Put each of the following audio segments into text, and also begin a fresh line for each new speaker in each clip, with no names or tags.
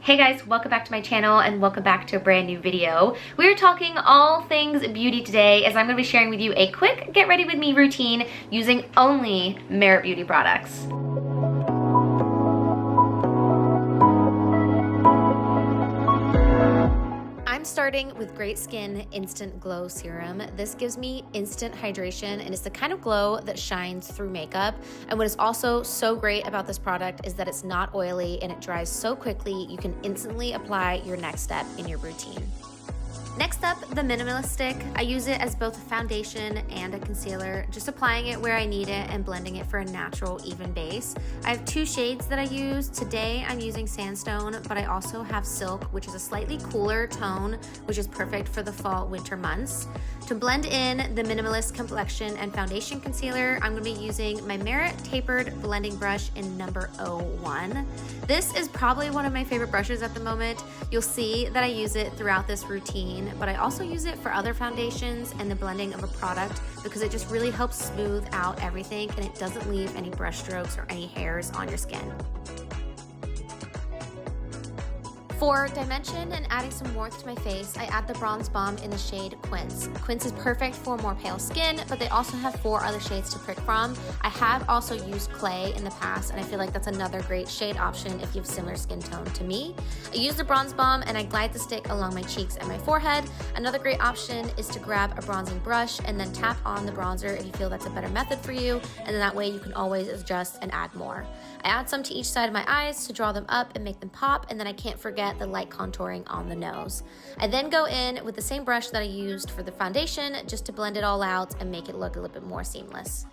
Hey guys, welcome back to my channel and welcome back to a brand new video. We're talking all things beauty today as I'm going to be sharing with you a quick get ready with me routine using only Merit Beauty products. Starting with Great Skin Instant Glow Serum. This gives me instant hydration and it's the kind of glow that shines through makeup. And what is also so great about this product is that it's not oily and it dries so quickly you can instantly apply your next step in your routine. Next up, the Minimalist Stick. I use it as both a foundation and a concealer, just applying it where I need it and blending it for a natural, even base. I have two shades that I use. Today, I'm using Sandstone, but I also have Silk, which is a slightly cooler tone, which is perfect for the fall, winter months. To blend in the Minimalist Complexion and Foundation Concealer, I'm gonna be using my Merit Tapered Blending Brush in number 01. This is probably one of my favorite brushes at the moment. You'll see that I use it throughout this routine, but I also use it for other foundations and the blending of a product because it just really helps smooth out everything and it doesn't leave any brush strokes or any hairs on your skin. For dimension and adding some warmth to my face, I add the Bronze Balm in the shade Quince. Quince is perfect for more pale skin, but they also have 4 other shades to pick from. I have also used Clay in the past, and I feel like that's another great shade option if you have similar skin tone to me. I use the Bronze Balm and I glide the stick along my cheeks and my forehead. Another great option is to grab a bronzing brush and then tap on the bronzer if you feel that's a better method for you, and then that way you can always adjust and add more. I add some to each side of my eyes to draw them up and make them pop, and then I can't forget the light contouring on the nose. I then go in with the same brush that I used for the foundation just to blend it all out and make it look a little bit more seamless.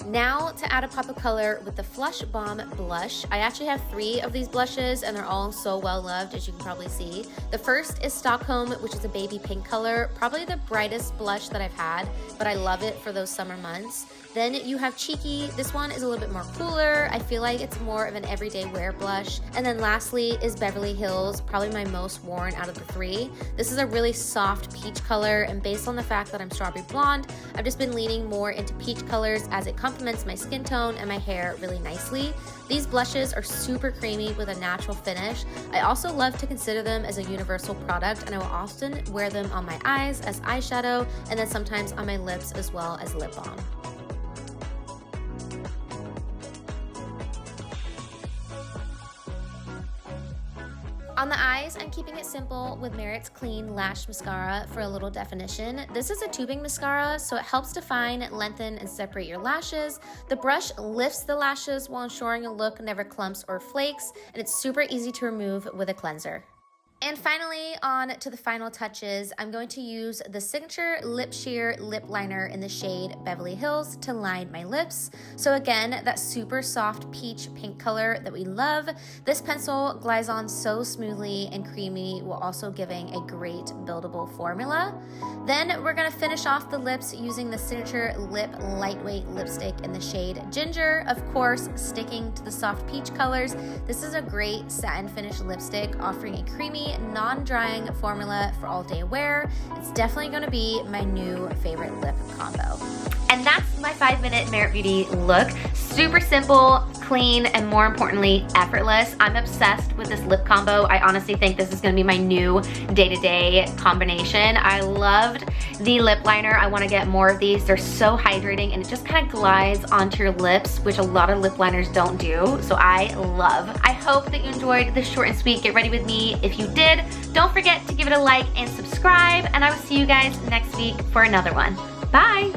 Now to add a pop of color with the Flush Balm blush. I actually have 3 of these blushes and they're all so well loved, as you can probably see. The first is Stocholm, which is a baby pink color, probably the brightest blush that I've had, but I love it for those summer months. Then you have Cheeky. This one is a little bit more cooler. I feel like it's more of an everyday wear blush. And then lastly is Beverly Hills, probably my most worn out of the 3. This is a really soft peach color, and based on the fact that I'm strawberry blonde, I've just been leaning more into peach colors as it complements my skin tone and my hair really nicely. These blushes are super creamy with a natural finish. I also love to consider them as a universal product, and I will often wear them on my eyes as eyeshadow and then sometimes on my lips as well as lip balm. On the eyes, I'm keeping it simple with Merit's Clean Lash Mascara for a little definition. This is a tubing mascara, so it helps define, lengthen, and separate your lashes. The brush lifts the lashes while ensuring a look never clumps or flakes, and it's super easy to remove with a cleanser. And finally, on to the final touches, I'm going to use the Signature Lip Sheer Lip Liner in the shade Beverly Hills to line my lips. So again, that super soft peach pink color that we love. This pencil glides on so smoothly and creamy while also giving a great buildable formula. Then we're gonna finish off the lips using the Signature Lip Lightweight Lipstick in the shade Ginger, of course, sticking to the soft peach colors. This is a great satin finish lipstick offering a creamy, non-drying formula for all day wear. It's definitely going to be my new favorite lip combo. And that's my 5-minute Merit Beauty look. Super simple, clean, and more importantly, effortless. I'm obsessed with this lip combo. I honestly think this is gonna be my new day-to-day combination. I loved the lip liner. I wanna get more of these. They're so hydrating and it just kind of glides onto your lips, which a lot of lip liners don't do, so I love. I hope that you enjoyed this short and sweet Get Ready With Me. If you did, don't forget to give it a like and subscribe, and I will see you guys next week for another one. Bye!